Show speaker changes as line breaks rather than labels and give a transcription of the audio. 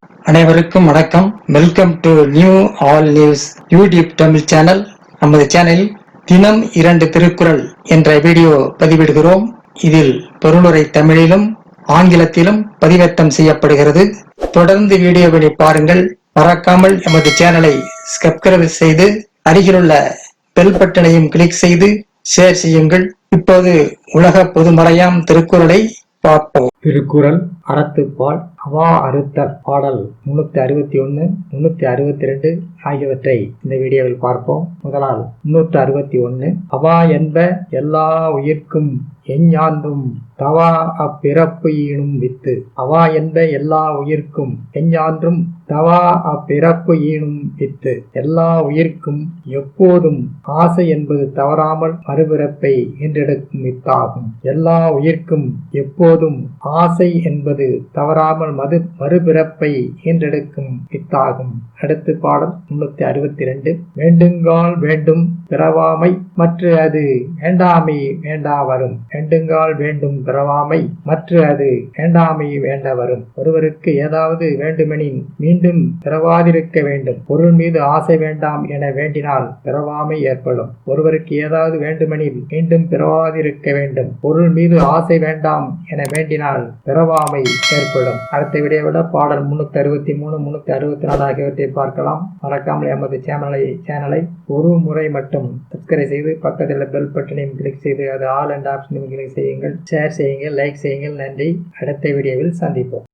அனைவருக்கும் வணக்கம். Welcome to new all news YouTube Tamil channel. நமது சேனலில் தினம் 2 திருக்குறள் என்ற வீடியோ பதிவிடுகிறோம். இதில் பொருளுரை தமிழிலும் ஆங்கிலத்திலும் பதிவேற்றம் செய்யப்படுகிறது. தொடர்ந்து வீடியோவினை பாருங்கள். மறக்காமல் எமது சேனலை சப்ஸ்கிரைப் செய்து அருகிலுள்ள பெல் பட்டனையும் கிளிக் செய்து ஷேர் செய்யுங்கள். இப்போது உலக பொதுமறையாம் திருக்குறளை பார்ப்போம். திருக்குறள் அறத்துப்பால் அவா அறுத்தல் பாடல் 361, 362 ஆகியவற்றை இந்த வீடியோவில் பார்ப்போம். முதலால் 361. அவா என்ப எல்லா உயிர்க்கும் எஞ்ஞான்றும் தவா அப்பிறப்பு ஈனும் வித்து. அவா என்ப எல்லா உயிர்க்கும் எஞ்ஞான்றும் தவா அப்பிறப்பு ஈனும் வித்து. எல்லா உயிர்க்கும் எப்போதும் ஆசை என்பது தவறாமல் மறுபிறப்பை ஈன்றெடுக்கும் வித்தாகும். எல்லா உயிர்க்கும் எப்போதும் ஆசை என்பது தவறாமல் மறுபிறப்பை ஈன்றெடுக்கும் வித்தாகும். அடுத்து பாடல் 362. வேண்டுங்கால் வேண்டும் பிறவாமை மற்ற அது வேண்டாமை வேண்டா வரும். வேண்டுங்கால் வேண்டும் பிறவாமை மற்ற அது வேண்டாமை வேண்ட வரும். ஒருவருக்கு ஏதாவது வேண்டுமெனின் மீண்டும் பிறவாதிருக்க வேண்டும். பொருள் மீது ஆசை வேண்டாம் என வேண்டினால் பிறவாமை ஏற்படும். ஒருவருக்கு ஏதாவது வேண்டுமெனில் மீண்டும் பிறவாதிருக்க வேண்டும். பொருள் மீது ஆசை வேண்டாம் என வேண்டினால் பிறவாமை ஏற்படும். அடுத்த விடையை பாடல் 363, 364 ஆகியவற்றை பார்க்கலாம். மறக்காமல் எமது சேனலை ஒரு முறை மட்டும் சப்ஸ்கிரைப் செய்து பக்கத்தில் பெல் பட்டனையும் கிளிக் செய்து அது ஆல் என்ற ஆப்ஷனையும் கிளிக் செய்யுங்கள். ஷேர் செய்யுங்கள், லைக் செய்யுங்கள். நன்றி. அடுத்த வீடியோவில் சந்திப்போம்.